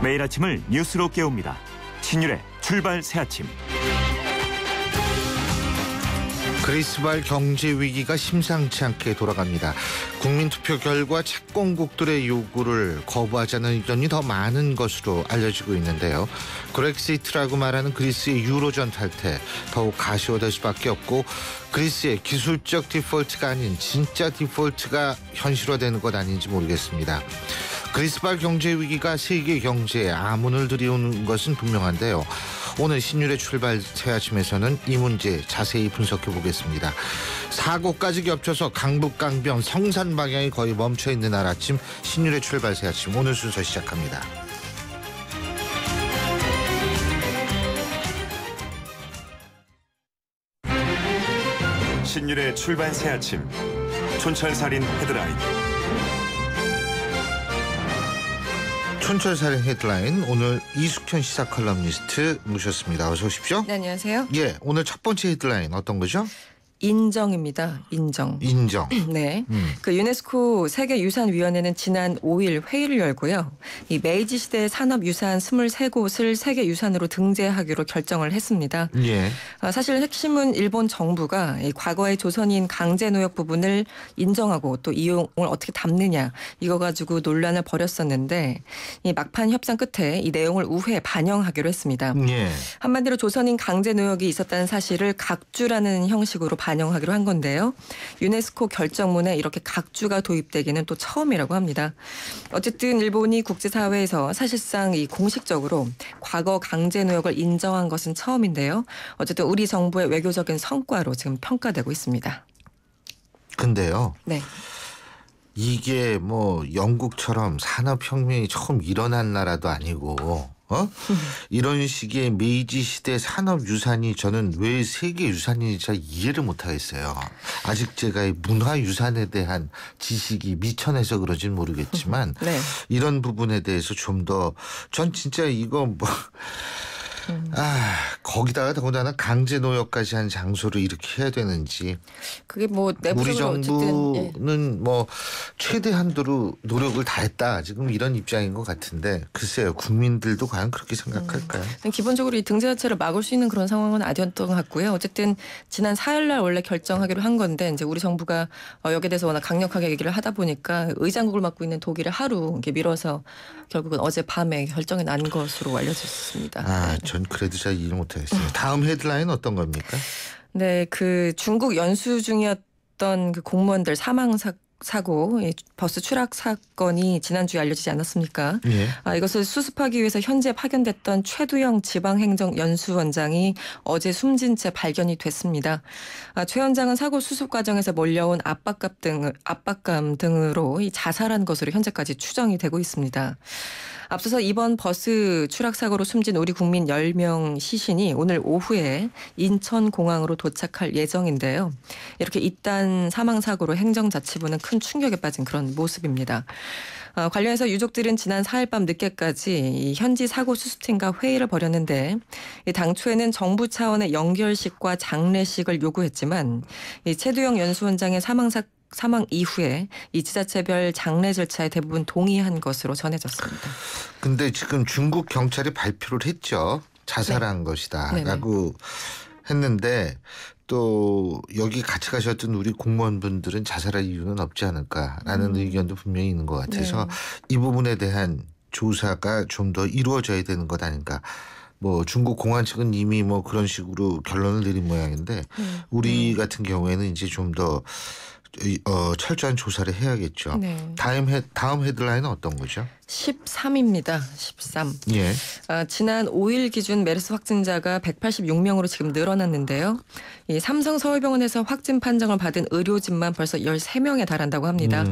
매일 아침을 뉴스로 깨웁니다. 신율의 출발 새아침. 그리스발 경제 위기가 심상치 않게 돌아갑니다. 국민투표 결과 채권국들의 요구를 거부하자는 의견이 더 많은 것으로 알려지고 있는데요. 그렉시트라고 말하는 그리스의 유로존 탈퇴 더욱 가시화될 수밖에 없고, 그리스의 기술적 디폴트가 아닌 진짜 디폴트가 현실화되는 것 아닌지 모르겠습니다. 그리스발 경제 위기가 세계 경제에 암운을 들이오는 것은 분명한데요. 오늘 신율의 출발 새아침에서는 이 문제 자세히 분석해 보겠습니다. 사고까지 겹쳐서 강북강변 성산 방향이 거의 멈춰 있는 날 아침, 신율의 출발 새아침 오늘 순서 시작합니다. 신율의 출발 새아침. 촌철살인 헤드라인. 촌철살인 헤드라인, 오늘 이숙현 시사 컬럼니스트 모셨습니다. 어서 오십시오. 네, 안녕하세요. 예, 오늘 첫 번째 헤드라인 어떤 거죠? 인정입니다. 인정. 네. 그 유네스코 세계유산위원회는 지난 5일 회의를 열고요. 이 메이지 시대 산업유산 23곳을 세계유산으로 등재하기로 결정을 했습니다. 예. 사실 핵심은 일본 정부가 이 과거의 조선인 강제노역 부분을 인정하고 또 이용을 어떻게 담느냐, 이거 가지고 논란을 벌였었는데, 이 막판 협상 끝에 이 내용을 우회에 반영하기로 했습니다. 예. 한마디로 조선인 강제노역이 있었다는 사실을 각주라는 형식으로 반영하기로 한 건데요. 유네스코 결정문에 이렇게 각주가 도입되기는 또 처음이라고 합니다. 어쨌든 일본이 국제사회에서 사실상 이 공식적으로 과거 강제노역을 인정한 것은 처음인데요. 어쨌든 우리 정부의 외교적인 성과로 지금 평가되고 있습니다. 근데요. 네. 이게 뭐 영국처럼 산업혁명이 처음 일어난 나라도 아니고, 이런 식의 메이지 시대 산업유산이 저는 왜 세계유산인지 잘 이해를 못하겠어요. 아직 제가 이 문화유산에 대한 지식이 미천해서 그런지는 모르겠지만 네. 이런 부분에 대해서 좀 더, 전 진짜 이거 뭐 거기다가 더군다나 강제노역까지 한 장소를 이렇게 해야 되는지. 그게 뭐 우리 내부적으로 정부는 뭐 최대 한도로 노력을 다했다, 지금 이런 입장인 것 같은데, 글쎄요, 국민들도 과연 그렇게 생각할까요? 기본적으로 이 등재 자체를 막을 수 있는 그런 상황은 아니었던 것 같고요. 어쨌든 지난 4일날 원래 결정하기로 한 건데, 이제 우리 정부가 여기에 대해서 워낙 강력하게 얘기를 하다 보니까 의장국을 맡고 있는 독일을 하루 이렇게 미뤄서 결국은 어제 밤에 결정이 난 것으로 알려졌습니다. 전 그래도 잘 이해 못하겠어요. 다음 헤드라인 어떤 겁니까? 네, 그 중국 연수 중이었던 그 공무원들 사망 사고, 버스 추락 사건이 지난주에 알려지지 않았습니까? 예. 이것을 수습하기 위해서 현재 파견됐던 최두영 지방행정연수원장이 어제 숨진 채 발견이 됐습니다. 최 원장은 사고 수습 과정에서 몰려온 압박감 등으로 자살한 것으로 현재까지 추정이 되고 있습니다. 앞서서 이번 버스 추락 사고로 숨진 우리 국민 10명 시신이 오늘 오후에 인천공항으로 도착할 예정인데요. 이렇게 잇단 사망 사고로 행정자치부는 큰 충격에 빠진 그런 모습입니다. 관련해서 유족들은 지난 4일 밤 늦게까지 이 현지 사고 수습팀과 회의를 벌였는데, 당초에는 정부 차원의 연결식과 장례식을 요구했지만 이 최두영 연수원장의 사망 이후에 이 지자체별 장례 절차에 대부분 동의한 것으로 전해졌습니다. 근데 지금 중국 경찰이 발표를 했죠. 자살한 것이다라고 했는데, 또 여기 같이 가셨던 우리 공무원분들은 자살할 이유는 없지 않을까라는 의견도 분명히 있는 것 같아서 이 부분에 대한 조사가 좀 더 이루어져야 되는 것 아닌가. 뭐 중국 공안 측은 이미 뭐 그런 식으로 결론을 내린 모양인데, 우리 같은 경우에는 이제 좀 더 철저한 조사를 해야겠죠. 네. 다음 헤드라인은 어떤 거죠? 13입니다. 13. 예. 지난 5일 기준 메르스 확진자가 186명으로 지금 늘어났는데요. 이 삼성 서울병원에서 확진 판정을 받은 의료진만 벌써 13명에 달한다고 합니다.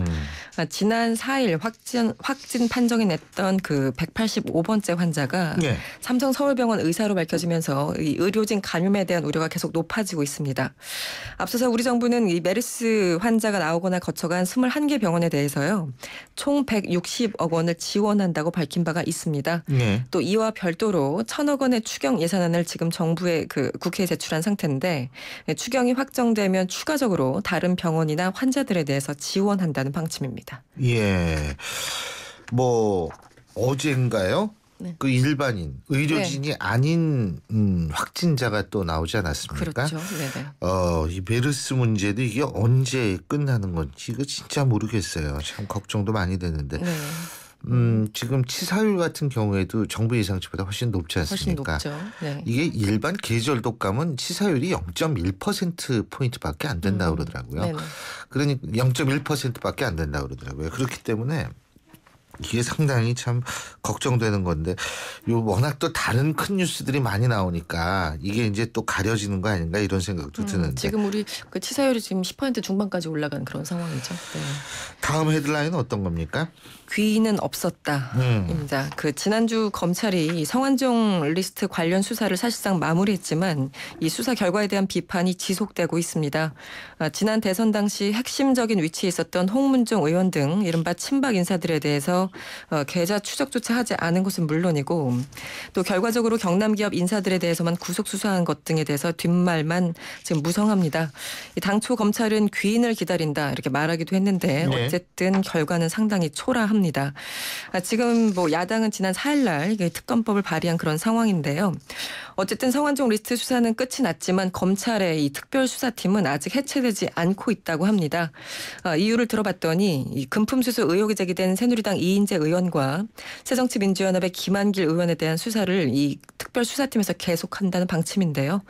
지난 4일 확진 판정이 냈던 그 185번째 환자가 예. 삼성 서울병원 의사로 밝혀지면서 이 의료진 감염에 대한 우려가 계속 높아지고 있습니다. 앞서서 우리 정부는 이 메르스 환자가 나오거나 거쳐간 21개 병원에 대해서요, 총 160억 원을 지원한다고 밝힌 바가 있습니다. 네. 또 이와 별도로 1,000억 원의 추경 예산안을 지금 정부에 국회에 제출한 상태인데, 추경이 확정되면 추가적으로 다른 병원이나 환자들에 대해서 지원한다는 방침입니다. 예. 뭐 어젠가요? 네. 그 일반인 의료진이 아닌 확진자가 또 나오지 않았습니까? 그렇죠. 네네. 이 메르스 문제도 이게 언제 끝나는 건지 이거 진짜 모르겠어요. 참 걱정도 많이 되는데. 네. 지금 치사율 같은 경우에도 정부 예상치보다 훨씬 높지 훨씬 않습니까? 높죠. 네. 이게 일반 계절 독감은 치사율이 0.1%포인트밖에 안 된다고 그러더라고요. 네네. 그러니까 0.1%밖에 안 된다고 그러더라고요. 그렇기 때문에 이게 상당히 참 걱정되는 건데 워낙 또 다른 큰 뉴스들이 많이 나오니까 이게 이제 또 가려지는 거 아닌가 이런 생각도 드는데. 지금 우리 그 치사율이 지금 10% 중반까지 올라간 그런 상황이죠. 네. 다음 헤드라인은 어떤 겁니까? 귀인은 없었다입니다. 그 지난주 검찰이 성완종 리스트 관련 수사를 사실상 마무리했지만 이 수사 결과에 대한 비판이 지속되고 있습니다. 지난 대선 당시 핵심적인 위치에 있었던 홍문종 의원 등 이른바 친박 인사들에 대해서 계좌 추적조차 하지 않은 것은 물론이고 또 결과적으로 경남 기업 인사들에 대해서만 구속 수사한 것 등에 대해서 뒷말만 지금 무성합니다. 당초 검찰은 귀인을 기다린다 이렇게 말하기도 했는데 네. 어쨌든 결과는 상당히 초라합니다. 지금 뭐 야당은 지난 4일 날 특검법을 발의한 그런 상황인데요. 어쨌든 성완종 리스트 수사는 끝이 났지만 검찰의 이 특별수사팀은 아직 해체되지 않고 있다고 합니다. 이유를 들어봤더니 이 금품수수 의혹이 제기된 새누리당 이인재 의원과 새정치민주연합의 김한길 의원에 대한 수사를 이 특별수사팀에서 계속한다는 방침인데요.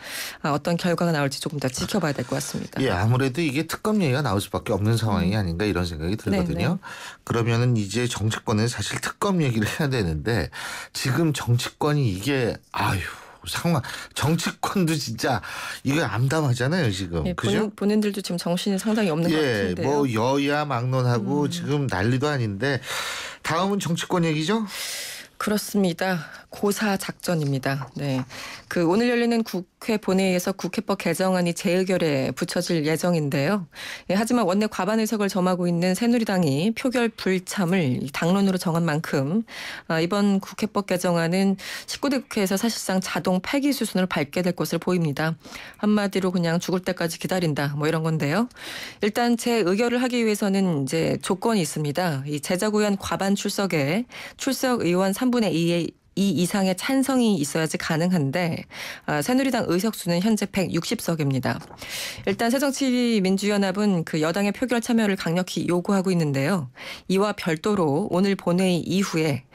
어떤 결과가 나올지 조금 더 지켜봐야 될 것 같습니다. 예, 아무래도 이게 특검 얘기가 나올 수밖에 없는 상황이 아닌가 이런 생각이 들거든요. 네네. 그러면은 이제 정치권은 사실 특검 얘기를 해야 되는데 지금 정치권이 이게 정치권도 진짜 이거 암담하잖아요 지금. 예, 그죠? 본인들도 지금 정신이 상당히 없는 것 같은데요. 뭐 여야 막론하고 지금 난리도 아닌데 다음은 정치권 얘기죠? 그렇습니다. 고사 작전입니다. 네. 그 오늘 열리는 국회 본회의에서 국회법 개정안이 재의결에 붙여질 예정인데요. 하지만 원내 과반 의석을 점하고 있는 새누리당이 표결 불참을 당론으로 정한 만큼 이번 국회법 개정안은 19대 국회에서 사실상 자동 폐기 수순을 밟게 될 것으로 보입니다. 한마디로 그냥 죽을 때까지 기다린다 뭐 이런 건데요. 일단 재의결을 하기 위해서는 이제 조건이 있습니다. 이 제자구현 과반 출석에 출석 의원 3분의 2의 이 이상의 찬성이 있어야지 가능한데 새누리당 의석수는 현재 160석입니다. 일단 새정치민주연합은 그 여당의 표결 참여를 강력히 요구하고 있는데요. 이와 별도로 오늘 본회의 이후에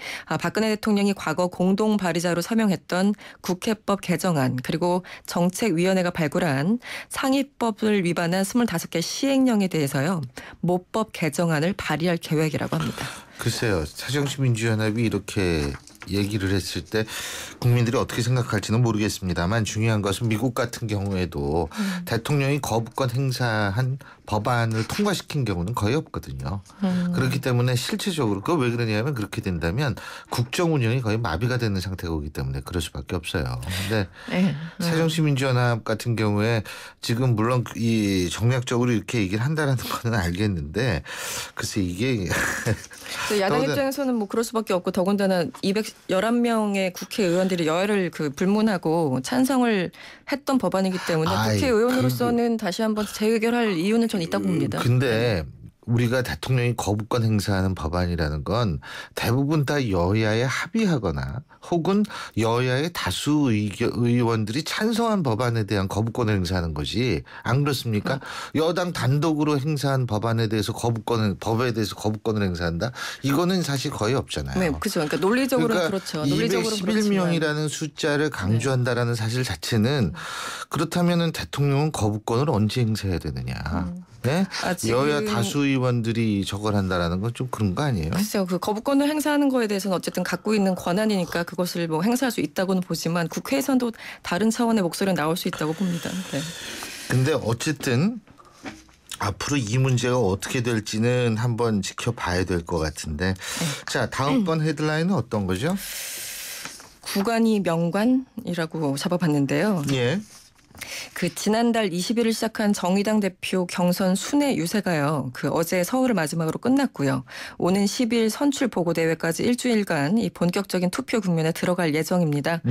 박근혜 대통령이 과거 공동 발의자로 서명했던 국회법 개정안 그리고 정책위원회가 발굴한 상위법을 위반한 25개 시행령에 대해서요. 모법 개정안을 발의할 계획이라고 합니다. 글쎄요. 새정치민주연합이 이렇게 얘기를 했을 때 국민들이 어떻게 생각할지는 모르겠습니다만 중요한 것은 미국 같은 경우에도 대통령이 거부권 행사한 법안을 통과시킨 경우는 거의 없거든요. 그렇기 때문에 실질적으로 그거 왜 그러냐면 그렇게 된다면 국정 운영이 거의 마비가 되는 상태가 오기 때문에 그럴 수밖에 없어요. 근데 새정치민주연합 같은 경우에 지금 물론 이 정략적으로 이렇게 얘기를 한다라는 거는 알겠는데 글쎄 이게 야당 입장에서는 뭐 그럴 수밖에 없고 더군다나 211명의 국회의원들이 여야를 그 불문하고 찬성을 했던 법안이기 때문에 국회의원으로서는 다시 한번 재의결할 이유는 전 있다고 봅니다. 근데 우리가 대통령이 거부권 행사하는 법안이라는 건 대부분 다 여야에 합의하거나 혹은 여야의 다수 의원들이 찬성한 법안에 대한 거부권을 행사하는 거지 안 그렇습니까? 여당 단독으로 행사한 법안에 대해서 법에 대해서 거부권을 행사한다? 이거는 사실 거의 없잖아요. 네, 그렇죠. 그러니까 논리적으로는 그렇죠. 논리적으로 211명이라는 숫자를 강조한다라는 사실 자체는 그렇다면은 대통령은 거부권을 언제 행사해야 되느냐? 네? 여야 다수 의원들이 저걸 한다라는 건 좀 그런 거 아니에요? 글쎄요. 그 거부권을 행사하는 거에 대해서는 어쨌든 갖고 있는 권한이니까 그것을 뭐 행사할 수 있다고는 보지만 국회에서도 다른 차원의 목소리가 나올 수 있다고 봅니다. 네. 근데 어쨌든 앞으로 이 문제가 어떻게 될지는 한번 지켜봐야 될 것 같은데. 자, 다음번 헤드라인은 어떤 거죠? 구간이 명관이라고 잡아봤는데요. 예. 그 지난달 20일을 시작한 정의당 대표 경선 순회 유세가요. 그 어제 서울을 마지막으로 끝났고요. 오는 10일 선출 보고 대회까지 일주일간 이 본격적인 투표 국면에 들어갈 예정입니다.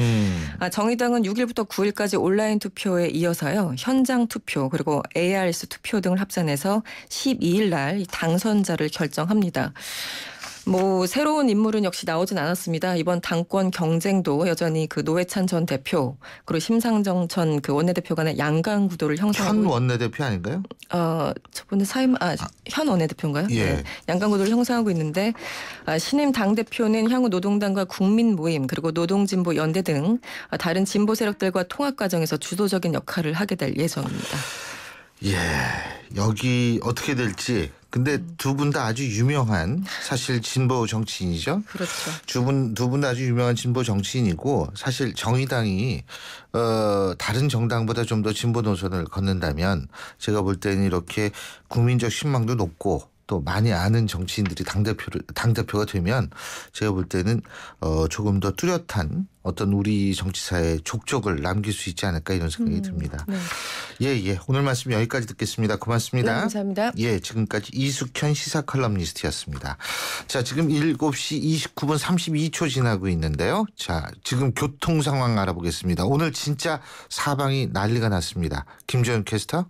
정의당은 6일부터 9일까지 온라인 투표에 이어서요. 현장 투표 그리고 ARS 투표 등을 합산해서 12일 날 당선자를 결정합니다. 뭐 새로운 인물은 역시 나오진 않았습니다. 이번 당권 경쟁도 여전히 그 노회찬 전 대표 그리고 심상정 전 그 원내대표 간의 양강 구도를 형성하고 현 원내대표 아닌가요? 저번에 현 원내대표인가요? 예. 네. 양강 구도를 형성하고 있는데 신임 당 대표는 향후 노동당과 국민모임 그리고 노동진보 연대 등 다른 진보 세력들과 통합 과정에서 주도적인 역할을 하게 될 예정입니다. 예, 여기 어떻게 될지. 근데 두 분 다 아주 유명한 사실 진보 정치인이죠. 그렇죠. 두 분 다 아주 유명한 진보 정치인이고 사실 정의당이 다른 정당보다 좀 더 진보 노선을 걷는다면 제가 볼 때는 이렇게 국민적 신망도 높고 또 많이 아는 정치인들이 당대표가 되면 제가 볼 때는 조금 더 뚜렷한 어떤 우리 정치사에 족적을 남길 수 있지 않을까 이런 생각이 듭니다. 네. 예. 오늘 말씀 여기까지 듣겠습니다. 고맙습니다. 네, 감사합니다. 예, 지금까지 이숙현 시사칼럼니스트였습니다. 자, 지금 7시 29분 32초 지나고 있는데요. 자, 지금 교통 상황 알아보겠습니다. 오늘 진짜 사방이 난리가 났습니다. 김재현 캐스터.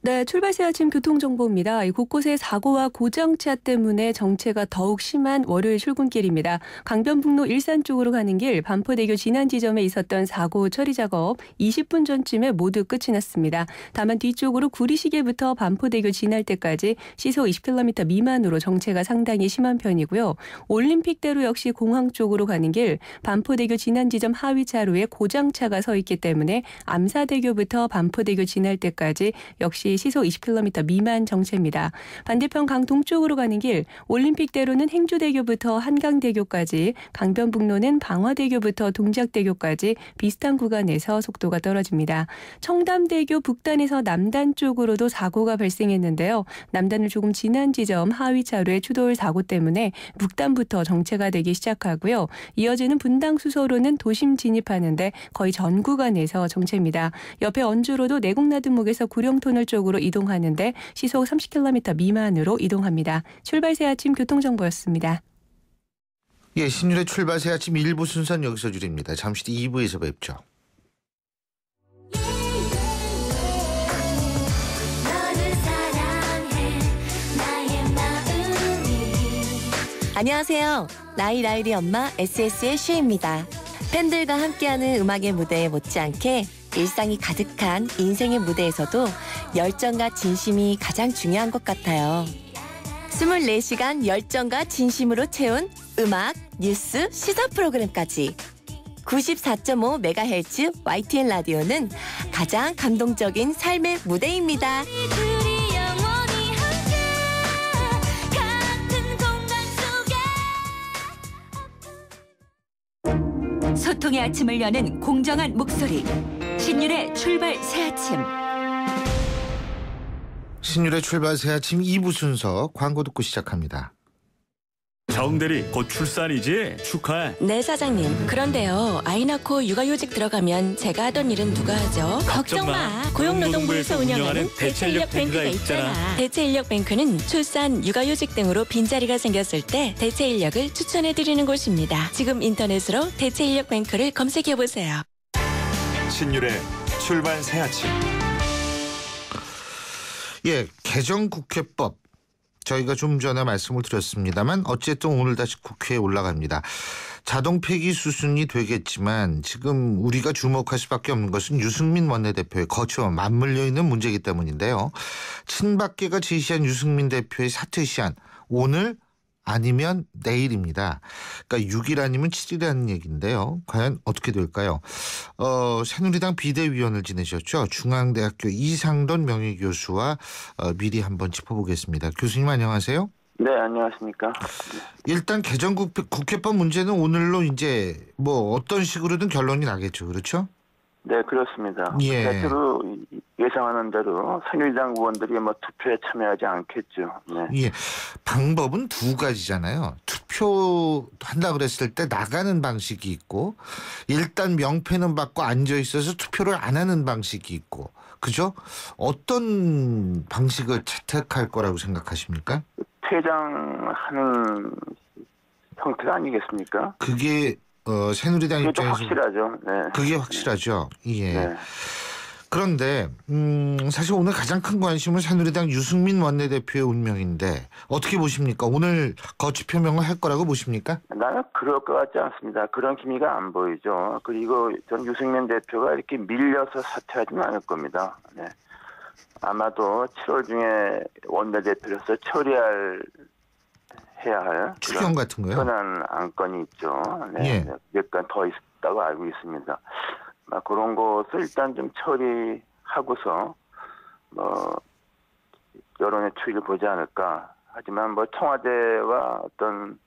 네, 출발새 아침 교통정보입니다. 곳곳에 사고와 고장차 때문에 정체가 더욱 심한 월요일 출근길입니다. 강변북로 일산 쪽으로 가는 길 반포대교 지난 지점에 있었던 사고 처리 작업 20분 전쯤에 모두 끝이 났습니다. 다만 뒤쪽으로 구리시계부터 반포대교 지날 때까지 시속 20km 미만으로 정체가 상당히 심한 편이고요. 올림픽대로 역시 공항 쪽으로 가는 길 반포대교 지난 지점 하위 차로에 고장차가 서 있기 때문에 암사대교부터 반포대교 지날 때까지 역시 시속 20km 미만 정체입니다. 반대편 강 동쪽으로 가는 길 올림픽대로는 행주대교부터 한강대교까지, 강변북로는 방화대교부터 동작대교까지 비슷한 구간에서 속도가 떨어집니다. 청담대교 북단에서 남단 쪽으로도 사고가 발생했는데요. 남단을 조금 지난 지점 하위 차로의 추돌 사고 때문에 북단부터 정체가 되기 시작하고요. 이어지는 분당 수서로는 도심 진입하는데 거의 전 구간에서 정체입니다. 옆에 언주로도 내곡나들목에서 구룡터널 쪽으로 이동하는데 시속 30km 미만으로 이동합니다. 출발새 아침 교통정보였습니다. 예, 신율의 출발새 아침 1부 순서는 여기서 줄입니다. 잠시 뒤 2부에서 뵙죠. 안녕하세요. 나이라이리 엄마 SS의 슈입니다. 팬들과 함께하는 음악의 무대에 못지않게 일상이 가득한 인생의 무대에서도 열정과 진심이 가장 중요한 것 같아요. 24시간 열정과 진심으로 채운 음악, 뉴스, 시사 프로그램까지 94.5MHz YTN 라디오는 가장 감동적인 삶의 무대입니다. 소통의 아침을 여는 공정한 목소리 신율의 출발 새아침. 신율의 출발 새아침 2부 순서 광고 듣고 시작합니다. 정대리 곧 출산이지? 축하해. 네, 사장님. 그런데요, 아이 낳고 육아휴직 들어가면 제가 하던 일은 누가 하죠? 걱정 마. 고용노동부에서 운영하는 대체인력뱅크가 있잖아. 대체인력뱅크는 출산, 육아휴직 등으로 빈자리가 생겼을 때 대체인력을 추천해드리는 곳입니다. 지금 인터넷으로 대체인력뱅크를 검색해보세요. 신율의 출발 새아침. 예, 개정국회법. 저희가 좀 전에 말씀을 드렸습니다만 어쨌든 오늘 다시 국회에 올라갑니다. 자동 폐기 수순이 되겠지만 지금 우리가 주목할 수밖에 없는 것은 유승민 원내대표의 거취와 맞물려 있는 문제이기 때문인데요. 친박계가 제시한 유승민 대표의 사퇴 시한 오늘 아니면 내일입니다. 그러니까 6일 아니면 7일이라는 얘기인데요. 과연 어떻게 될까요? 새누리당 비대위원을 지내셨죠. 중앙대학교 이상돈 명예교수와 미리 한번 짚어보겠습니다. 교수님 안녕하세요. 네, 안녕하십니까. 일단 개정국회법 문제는 오늘로 이제 뭐 어떤 식으로든 결론이 나겠죠. 그렇죠? 네, 그렇습니다. 예. 대체로 예상하는 대로 새누리당 의원들이 뭐 투표에 참여하지 않겠죠. 네. 예. 방법은 두 가지잖아요. 투표한다 그랬을 때 나가는 방식이 있고 일단 명패는 받고 앉아 있어서 투표를 안 하는 방식이 있고 그죠? 어떤 방식을 채택할 거라고 생각하십니까? 퇴장하는 형태가 아니겠습니까? 그게 새누리당 입장에서 확실하죠. 네. 그게 확실하죠. 예. 네. 그런데 사실 오늘 가장 큰 관심은 새누리당 유승민 원내대표의 운명인데 어떻게 보십니까? 오늘 거취 표명을 할 거라고 보십니까? 나는 그럴 것 같지 않습니다. 그런 기미가 안 보이죠. 그리고 전 유승민 대표가 이렇게 밀려서 사퇴하지는 않을 겁니다. 네. 아마도 7월 중에 원내대표로서 해야 할 추경 같은 거요? 현안 안건이 있죠. 네. 예. 몇 건 더 있다고 알고 있습니다. 그런 것을 일단 좀 처리하고서 여론의 추이를 보지 않을까. 하지만 청와대와 어떤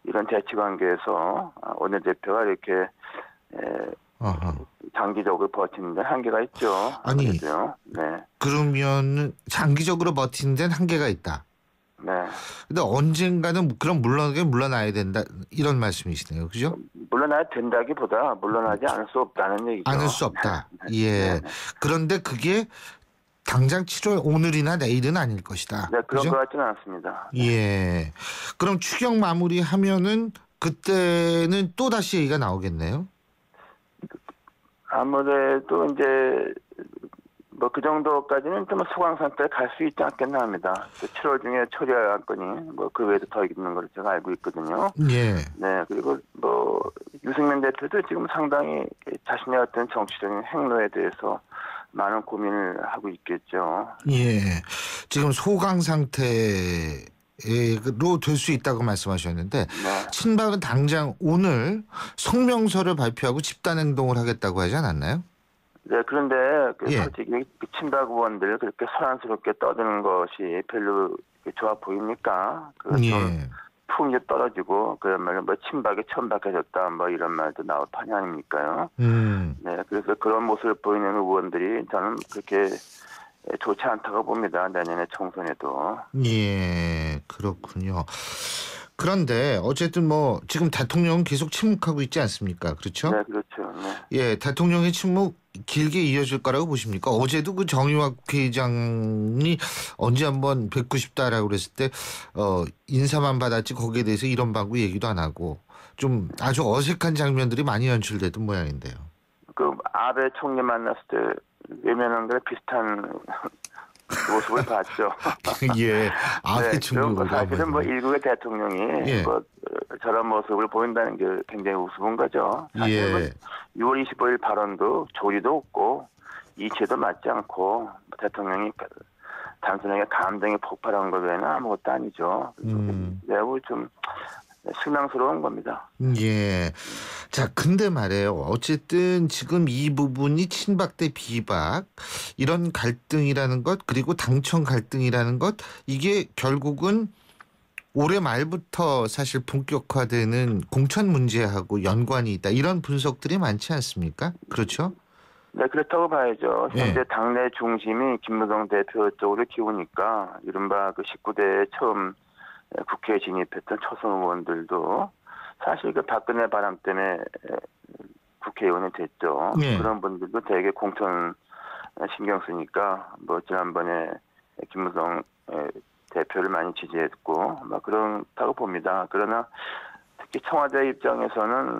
이런 대치 관계에서 원내대표가 이렇게 장기적으로 버티는 데는 한계가 있죠. 아니, 그래도요. 네. 그러면 장기적으로 버티는 데는 한계가 있다. 네. 근데 언젠가는 그럼 물러나야 된다 이런 말씀이시네요, 그죠? 물러나야 된다기보다 물러나지 않을 수 없다는 얘기죠. 않을 수 없다. 네. 예. 네. 그런데 그게 당장 7월 오늘이나 내일은 아닐 것이다. 네, 그런 그죠? 것 같지는 않습니다. 예. 그럼 추경 마무리하면은 그때는 또 다시 얘기가 나오겠네요. 아무래도 이제 그 정도까지는 좀 소강 상태에 갈 수 있지 않겠나 합니다. 7월 중에 처리할 안건이 그 외에도 더 있는 걸 제가 알고 있거든요. 예. 네, 그리고 유승민 대표도 지금 상당히 자신의 어떤 정치적인 행로에 대해서 많은 고민을 하고 있겠죠. 예. 지금 소강 상태로 될 수 있다고 말씀하셨는데 네. 친박은 당장 오늘 성명서를 발표하고 집단 행동을 하겠다고 하지 않았나요? 네, 그런데 예. 솔직히 친박 의원들 그렇게 소란스럽게 떠드는 것이 별로 좋아 보입니까? 예. 품이 떨어지고 그야말로 친박이 천박해졌다 이런 말도 나올 판이 아닙니까요? 네, 그래서 그런 모습을 보이는 의원들이 저는 그렇게 좋지 않다고 봅니다. 내년에 총선에도. 예, 그렇군요. 그런데 어쨌든 지금 대통령은 계속 침묵하고 있지 않습니까? 그렇죠? 네, 그렇죠. 네. 예, 대통령의 침묵 길게 이어질 거라고 보십니까? 어제도 그 정의화 국회의장이 언제 한번 뵙고 싶다라고 그랬을 때 인사만 받았지 거기에 대해서 이런 방구 얘기도 안 하고 좀 아주 어색한 장면들이 많이 연출되던 모양인데요. 아베 총리 만났을 때 외면한 게 비슷한 모습을 봤죠. 예, 아베 총리. 사실은 일국의 대통령이 예. 저런 모습을 보인다는 게 굉장히 우스운 거죠. 사실 예. 6월 25일 발언도 조리도 없고 이치도 맞지 않고 대통령이 단순하게 감정이 폭발한 것 외에는 아무것도 아니죠. 매우 좀 실망스러운 겁니다. 예. 자, 근데 말이에요. 어쨌든 지금 이 부분이 친박 대 비박 이런 갈등이라는 것 그리고 당청 갈등이라는 것 이게 결국은 올해 말부터 사실 본격화되는 공천 문제하고 연관이 있다. 이런 분석들이 많지 않습니까? 그렇죠? 네, 그렇다고 봐야죠. 현재 예. 당내 중심이 김무성 대표 쪽으로 기우니까 이른바 19대에 처음 국회에 진입했던 초선 의원들도 사실 박근혜 바람 때문에 국회의원이 됐죠. 예. 그런 분들도 되게 공천 신경 쓰니까 지난번에 김무성 대표를 많이 지지했고 그렇다고 봅니다. 그러나 특히 청와대 입장에서는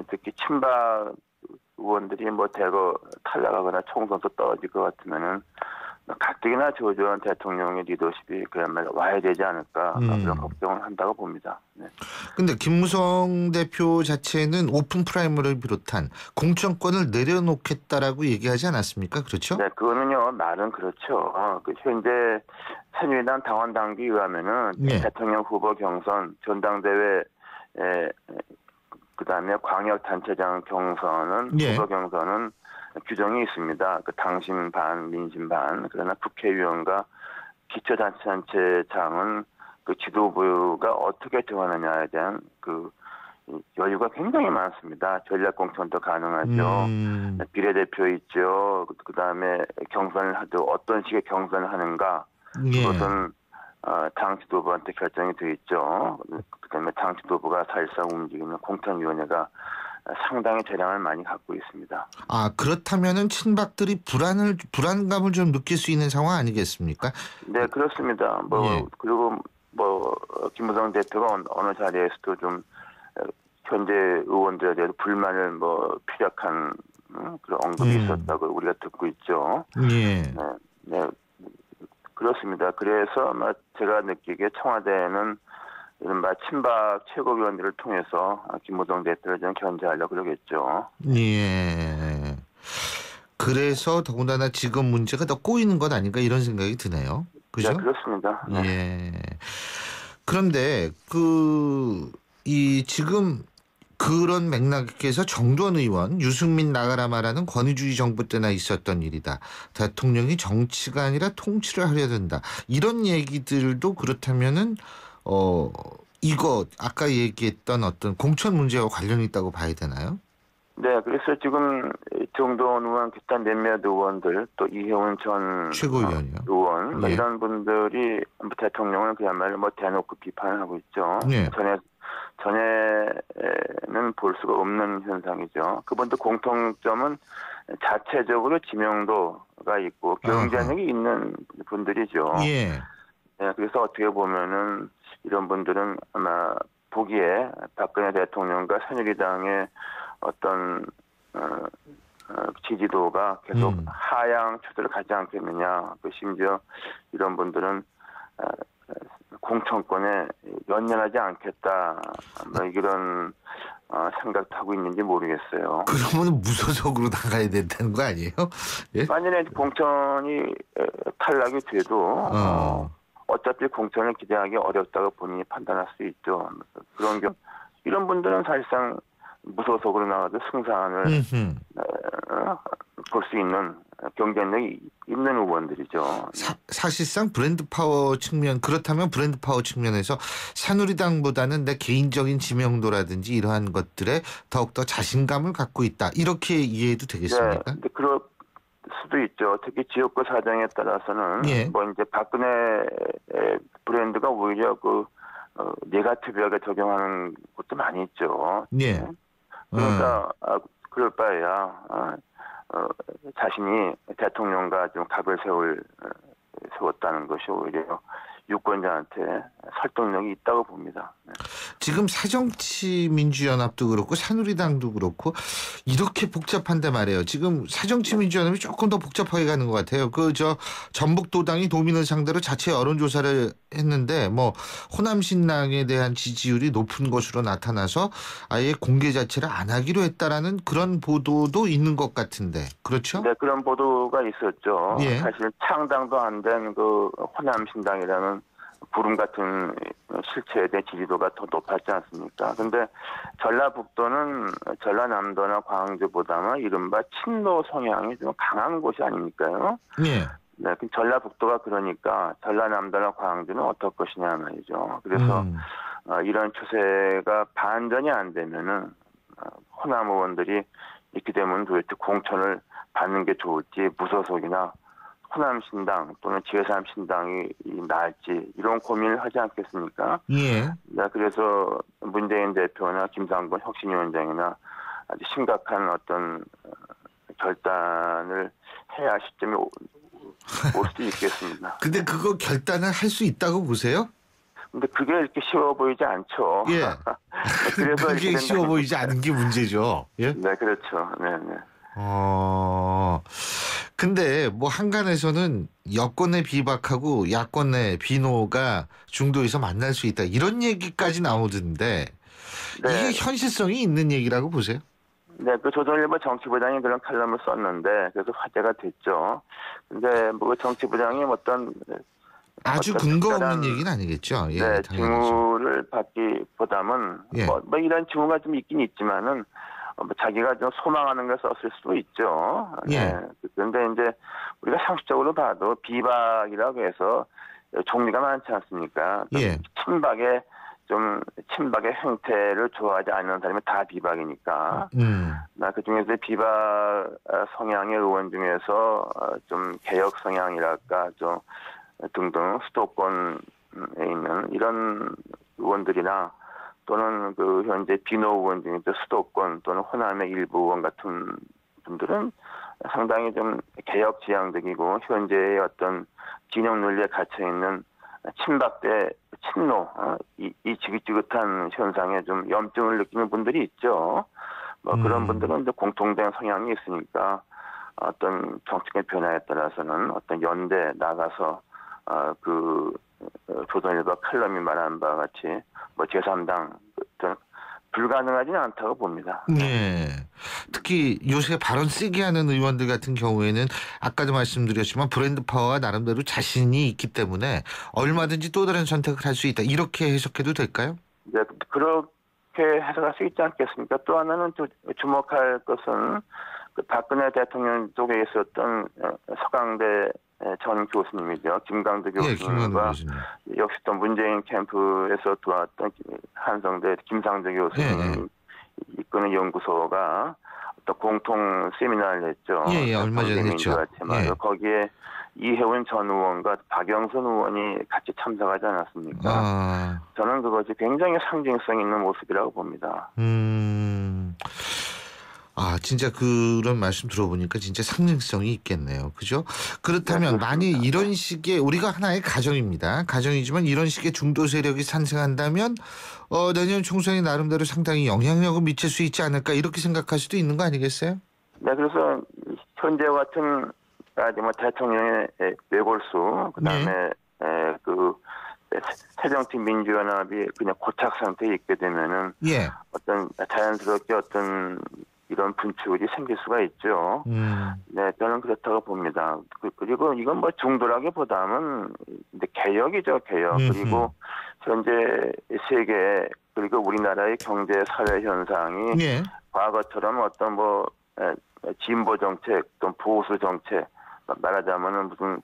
특히 친박 의원들이 대거 탈락하거나 총선도 떨어질 것 같으면은 가뜩이나 조조한 대통령의 리더십이 그야말로 와야 되지 않을까 그런 걱정을 한다고 봅니다. 네. 근데 김무성 대표 자체는 오픈 프라이머리를 비롯한 공천권을 내려놓겠다라고 얘기하지 않았습니까? 그렇죠? 네, 그거는요 말은 그렇죠. 현재 새누리당 당원 당규에 의하면은 예. 대통령 후보 경선, 전당대회, 그다음에 광역 단체장 경선은 예. 후보 경선은 규정이 있습니다. 당심 반, 민심 반. 그러나 국회의원과 기초자치단체장은 지도부가 어떻게 정하느냐에 대한 여유가 굉장히 많습니다. 전략공천도 가능하죠. 비례대표 있죠. 그다음에 경선을 하도 어떤 식의 경선을 하는가. 예. 그것은 당 지도부한테 결정이 되어 있죠. 그다음에 당 지도부가 사실상 움직이는 공천위원회가 상당히 재량을 많이 갖고 있습니다. 아, 그렇다면은 친박들이 불안감을 좀 느낄 수 있는 상황 아니겠습니까? 네, 그렇습니다. 예. 그리고 김무성 대표가 어느 자리에서도 좀 현재 의원들에 대해서 불만을 피력한 그런 언급이 있었다고 우리가 듣고 있죠. 예. 네, 그렇습니다. 그래서 제가 느끼기에 청와대는 이른바 친박 최고위원들을 통해서 김무성 대표를 좀 견제하려고 그러겠죠. 예. 그래서 더군다나 지금 문제가 더 꼬이는 것 아닌가 이런 생각이 드네요. 그죠? 네, 그렇습니다. 네. 예. 그런데 지금 그런 맥락에서 정두원 의원 유승민 나가라 말하는 권위주의 정부 때나 있었던 일이다. 대통령이 정치가 아니라 통치를 하려 든다. 이런 얘기들도 그렇다면은 이거 아까 얘기했던 어떤 공천 문제와 관련이 있다고 봐야 되나요? 네, 그래서 지금 정도원 의원 기타 몇몇 의원들 또 이혜원 전 최고위원이요. 의원 예. 이런 분들이 대통령을 그야말로 대놓고 비판을 하고 있죠. 예. 전에는 볼 수가 없는 현상이죠. 그분들 공통점은 자체적으로 지명도가 있고 경쟁력이 있는 분들이죠. 예. 네, 그래서 어떻게 보면은 이런 분들은 아마 보기에 박근혜 대통령과 새누리당의 어떤 지지도가 계속 하향 추세를 가지 않겠느냐. 심지어 이런 분들은 공천권에 연연하지 않겠다. 이런 생각도 하고 있는지 모르겠어요. 그러면 무소속으로 나가야 된다는 거 아니에요? 예? 만약에 공천이 탈락이 돼도 어차피 공천을 기대하기 어렵다고 본인이 판단할 수 있죠. 그런 경우 이런 분들은 사실상 무소속으로 나가도 승산을 볼 수 있는 경쟁력이 있는 의원들이죠. 사실상 브랜드 파워 측면 그렇다면 브랜드 파워 측면에서 새누리당보다는 내 개인적인 지명도라든지 이러한 것들에 더욱더 자신감을 갖고 있다. 이렇게 이해해도 되겠습니까? 네, 그럴 수도 있죠. 특히 지역구 사정에 따라서는 예. 이제 박근혜 브랜드가 오히려 네거티브하게 적용하는 곳도 많이 있죠. 예. 그러니까 그럴 바에야 자신이 대통령과 좀 각을 세웠다는 것이 오히려 유권자한테 설득력이 있다고 봅니다. 네. 지금 새정치민주연합도 그렇고 새누리당도 그렇고 이렇게 복잡한데 말이에요. 지금 새정치민주연합이 조금 더 복잡하게 가는 것 같아요. 전북도당이 도민을 상대로 자체 여론조사를 했는데 호남신당에 대한 지지율이 높은 것으로 나타나서 아예 공개 자체를 안 하기로 했다라는 그런 보도도 있는 것 같은데 그렇죠? 네, 그런 보도가 있었죠. 예. 사실 창당도 안 된 호남신당이라는 구름 같은 실체에 대한 지지도가 더 높았지 않습니까? 근데 전라북도는 전라남도나 광주보다는 이른바 친노 성향이 좀 강한 곳이 아닙니까요? 예. 네, 전라북도가 그러니까 전라남도나 광주는 어떨 것이냐 말이죠. 그래서 이런 추세가 반전이 안 되면은 호남 의원들이 이렇게 되면 도대체 공천을 받는 게 좋을지 무소속이나 호남신당 또는 제3신당이 나을지 이런 고민을 하지 않겠습니까? 예. 네, 그래서 문재인 대표나 김상곤 혁신위원장이나 아주 심각한 어떤 결단을 해야 할 시점이 올 수도 있겠습니다. 근데 그거 결단을 할 수 있다고 보세요? 근데 그게 이렇게 쉬워 보이지 않죠. 예. 그래서 그게 쉬워 보이지 않은 게 문제죠. 예. 네, 그렇죠. 네, 네. 근데 한간에서는 여권의 비박하고 야권의 비노가 중도에서 만날 수 있다. 이런 얘기까지 나오던데 네. 이게 현실성이 있는 얘기라고 보세요? 네, 조선일보 정치부장이 그런 칼럼을 썼는데 그래서 화제가 됐죠. 근데 정치부장이 아주 근거 없는 얘기는 아니겠죠. 예, 네, 당연하죠. 징후를 받기보다는 예. 이런 징후가 좀 있긴 있지만은 자기가 좀 소망하는 걸 썼을 수도 있죠. 예. 네. 그런데 이제 우리가 상식적으로 봐도 비박이라고 해서 종류가 많지 않습니까? 예. 친박의 행태를 좋아하지 않는 사람이 다 비박이니까. 그 중에서 비박 성향의 의원 중에서 좀 개혁 성향이랄까 좀 등등 수도권에 있는 이런 의원들이나 또는 현재 비노 의원 중에서 수도권 또는 호남의 일부 의원 같은 분들은 상당히 좀 개혁 지향적이고 현재의 어떤 진영 논리에 갇혀 있는 친박 대 친노 이 지긋지긋한 현상에 좀 염증을 느끼는 분들이 있죠. 뭐 그런 분들은 이제 공통된 성향이 있으니까 어떤 정책의 변화에 따라서는 어떤 연대 나가서 조선일보 칼럼이 말한 바와 같이 뭐 제3당 불가능하지는 않다고 봅니다. 네. 특히 요새 발언 세게 하는 의원들 같은 경우에는 아까도 말씀드렸지만 브랜드 파워가 나름대로 자신이 있기 때문에 얼마든지 또 다른 선택을 할 수 있다. 이렇게 해석해도 될까요? 네, 그렇게 해석할 수 있지 않겠습니까? 또 하나는 또 주목할 것은 그 박근혜 대통령 쪽에 있었던 서강대 전 교수님이죠. 김강두 예, 김강두 교수님과 교수님. 역시 또 문재인 캠프에서 들어왔던 한성대 김상조 교수님 이끄는 연구소가 어떤 공통 세미나를 했죠. 예, 얼마 전에 했죠. 예. 거기에 이혜원 전 의원과 박영선 의원이 같이 참석하지 않았습니까? 저는 그것이 굉장히 상징성 있는 모습이라고 봅니다. 진짜 그런 말씀 들어보니까 진짜 상징성이 있겠네요. 그죠? 그렇다면 만일 이런 식의 우리가 하나의 가정입니다. 가정이지만 이런 식의 중도 세력이 산생한다면 내년 총선이 나름대로 상당히 영향력을 미칠 수 있지 않을까 이렇게 생각할 수도 있는 거 아니겠어요? 네, 그래서 현재 같은 뭐 대통령의 외골수 그다음에 새정치 민주연합이 그냥 고착 상태에 있게 되면은 어떤 자연스럽게 어떤 이런 분출이 생길 수가 있죠. 네, 저는 그렇다고 봅니다. 그리고 이건 뭐 중도라기보다는 이제 개혁이죠, 개혁. 그리고 현재 세계 그리고 우리나라의 경제 사회 현상이 과거처럼 어떤 뭐 진보 정책 또 보수 정책 말하자면은 무슨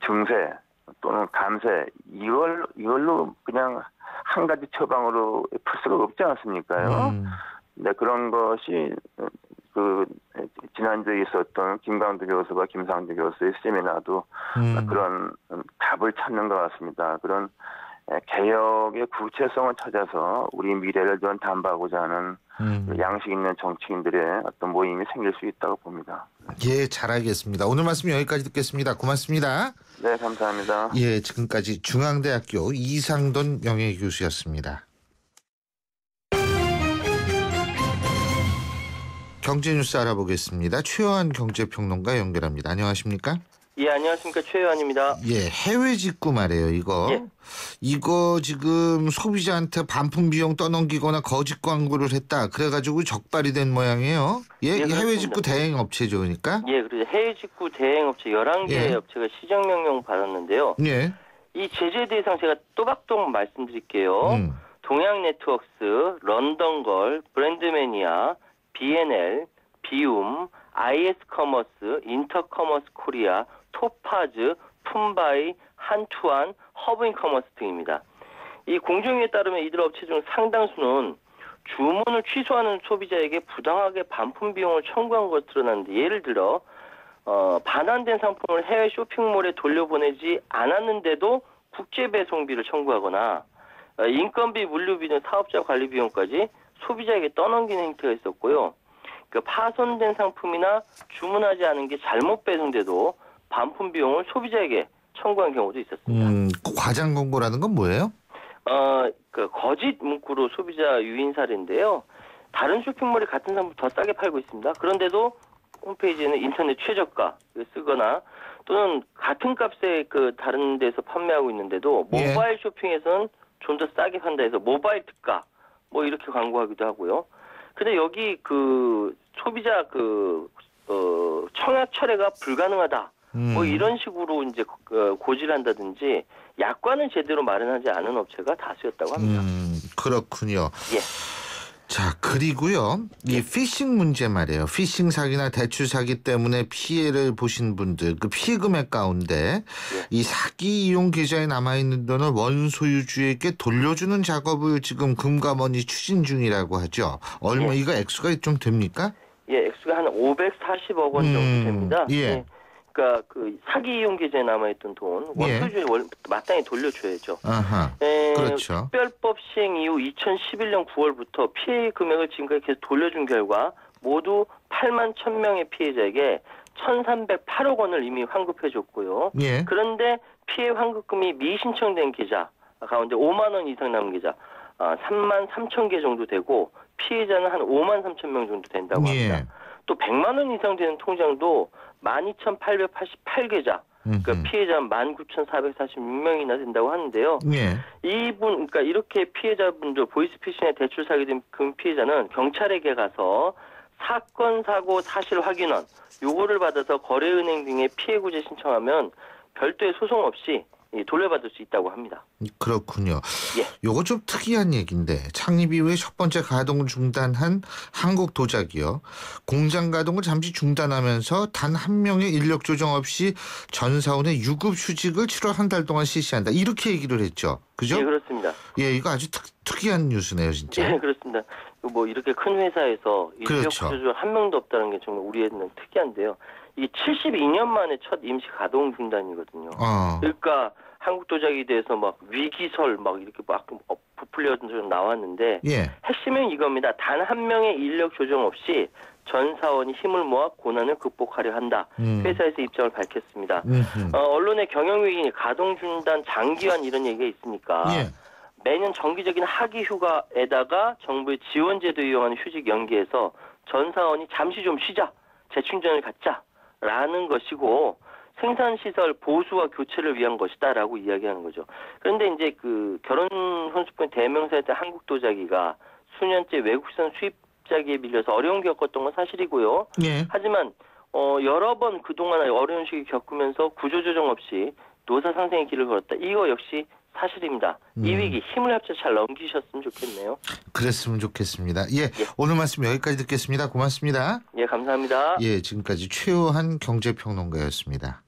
증세 또는 감세 이걸로 그냥 한 가지 처방으로 풀 수가 없지 않습니까요? 네, 그런 것이 지난주에 있었던 김강두 교수와 김상조 교수의 세미나도 그런 답을 찾는 것 같습니다. 그런 개혁의 구체성을 찾아서 우리 미래를 좀 담보하고자 하는 양식 있는 정치인들의 어떤 모임이 생길 수 있다고 봅니다. 예, 잘 알겠습니다. 오늘 말씀 여기까지 듣겠습니다. 고맙습니다. 네, 감사합니다. 예, 지금까지 중앙대학교 이상돈 명예교수였습니다. 경제뉴스 알아보겠습니다. 최요한 경제평론가 연결합니다. 안녕하십니까? 예, 안녕하십니까. 최요한입니다. 예, 해외 직구 말이에요, 이거. 예. 이거 지금 소비자한테 반품 비용 떠넘기거나 거짓 광고를 했다. 그래가지고 적발이 된 모양이에요. 예, 예, 해외 직구 대행 업체죠, 그러니까. 예, 그래서 해외 직구 대행 업체 11개 업체가 시정명령 받았는데요. 예. 이 제재 대상 제가 또박또박 말씀드릴게요. 동양네트웍스, 런던걸, 브랜드매니아, B&L, 비움, IS커머스, 인터커머스 코리아, 토파즈, 품바이, 한투안, 허브인커머스 등입니다. 이 공정위에 따르면 이들 업체 중 상당수는 주문을 취소하는 소비자에게 부당하게 반품 비용을 청구한 것으로 드러났는데 예를 들어 반환된 상품을 해외 쇼핑몰에 돌려보내지 않았는데도 국제 배송비를 청구하거나 인건비, 물류비 등 사업자 관리 비용까지 소비자에게 떠넘기는 행태가 있었고요. 파손된 상품이나 주문하지 않은 게 잘못 배송돼도 반품 비용을 소비자에게 청구한 경우도 있었습니다. 과장 광고라는 건 뭐예요? 거짓 문구로 소비자 유인 사례인데요. 다른 쇼핑몰이 같은 상품 더 싸게 팔고 있습니다. 그런데도 홈페이지에는 인터넷 최저가 쓰거나 또는 같은 값에 다른 데서 판매하고 있는데도 모바일 쇼핑에서는 좀 더 싸게 판다 해서 모바일 특가 뭐 이렇게 광고하기도 하고요. 근데 여기 소비자 청약 철회가 불가능하다. 뭐 이런 식으로 이제 고지를 한다든지 약관을 제대로 마련하지 않은 업체가 다수였다고 합니다. 그렇군요. 예. 자, 그리고요. 이 피싱 문제 말이에요. 피싱 사기나 대출 사기 때문에 피해를 보신 분들, 그 피해 금액 가운데 이 사기 이용 계좌에 남아있는 돈을 원소유주에게 돌려주는 작업을 지금 금감원이 추진 중이라고 하죠. 얼마 이거 액수가 좀 됩니까? 예, 액수가 한 540억 원 정도 됩니다. 예. 그러니까 사기 이용 계좌에 남아있던 돈 원소유주에 마땅히 돌려줘야죠. 그렇죠. 특별법 시행 이후 2011년 9월부터 피해 금액을 지금까지 계속 돌려준 결과 모두 8만 1,000명의 피해자에게 1,308억 원을 이미 환급해줬고요. 그런데 피해 환급금이 미신청된 계좌 가운데 5만 원 이상 남은 계좌 3만 3천 개 정도 되고 피해자는 한 5만 3천 명 정도 된다고 합니다. 예. 또 100만 원 이상 되는 통장도 12,888계좌. 그러니까 피해자는 19,446명이나 된다고 하는데요. 예. 그러니까 이렇게 피해자분들 보이스피싱에 대출 사기된 금 피해자는 경찰에게 가서 사건, 사고, 사실 확인원 요거를 받아서 거래은행 등에 피해 구제 신청하면 별도의 소송 없이 돌려받을 수 있다고 합니다. 그렇군요. 예. 요거 좀 특이한 얘기인데 창립 이후에 첫 번째 가동을 중단한 한국도자기요. 공장 가동을 잠시 중단하면서 단 한 명의 인력 조정 없이 전 사원의 유급 휴직을 7월 한 달 동안 실시한다. 이렇게 얘기를 했죠. 그죠? 예, 그렇습니다. 예, 이거 아주 특이한 뉴스네요, 진짜. 예, 그렇습니다. 뭐 이렇게 큰 회사에서 인력 그렇죠. 조정 한 명도 없다는 게 정말 우리에는 특이한데요. 이게 72년 만에 첫 임시 가동 중단이거든요. 그러니까 한국도자기에 대해서 막 위기설 막 이렇게 막 부풀려 나왔는데 예. 핵심은 이겁니다. 단 한 명의 인력 조정 없이 전 사원이 힘을 모아 고난을 극복하려 한다. 회사에서 입장을 밝혔습니다. 언론의 경영위기, 가동 중단, 장기화 이런 얘기가 있으니까 예. 매년 정기적인 하기 휴가에다가 정부의 지원제도 이용하는 휴직 연기해서 전 사원이 잠시 좀 쉬자, 재충전을 갖자라는 것이고 생산시설 보수와 교체를 위한 것이다라고 이야기하는 거죠. 그런데 이제 그 결혼 혼수권 대명사였던 한국도자기가 수년째 외국산 수입자기에 밀려서 어려움 겪었던 건 사실이고요. 예. 하지만 여러 번 그동안 어려운 시기 겪으면서 구조조정 없이 노사 상생의 길을 걸었다. 이거 역시 사실입니다. 이 위기 힘을 합쳐 잘 넘기셨으면 좋겠네요. 그랬으면 좋겠습니다. 예, 오늘 말씀 여기까지 듣겠습니다. 고맙습니다. 예, 감사합니다. 예, 지금까지 최호한 경제평론가였습니다.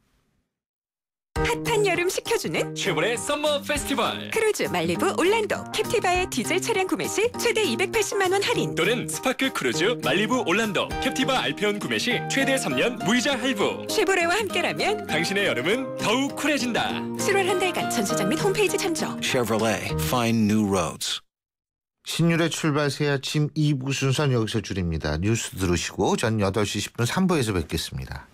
핫한 여름 식혀주는 최고의 썸머 페스티벌 크루즈 말리부 올란도 캡티바의 디젤 차량 구매 시 최대 280만 원 할인 또는 스파크 크루즈 말리부 올란도 캡티바 알페온 구매 시 최대 3년 무이자 할부 쉐보레와 함께라면 당신의 여름은 더욱 쿨해진다. 7월 한 달간 전시장 및 홈페이지 참조. Chevrolet, find new roads. 신율의 출발 새 아침 2부 순서는 여기서 줄입니다. 뉴스 들으시고 전 8시 10분 3부에서 뵙겠습니다.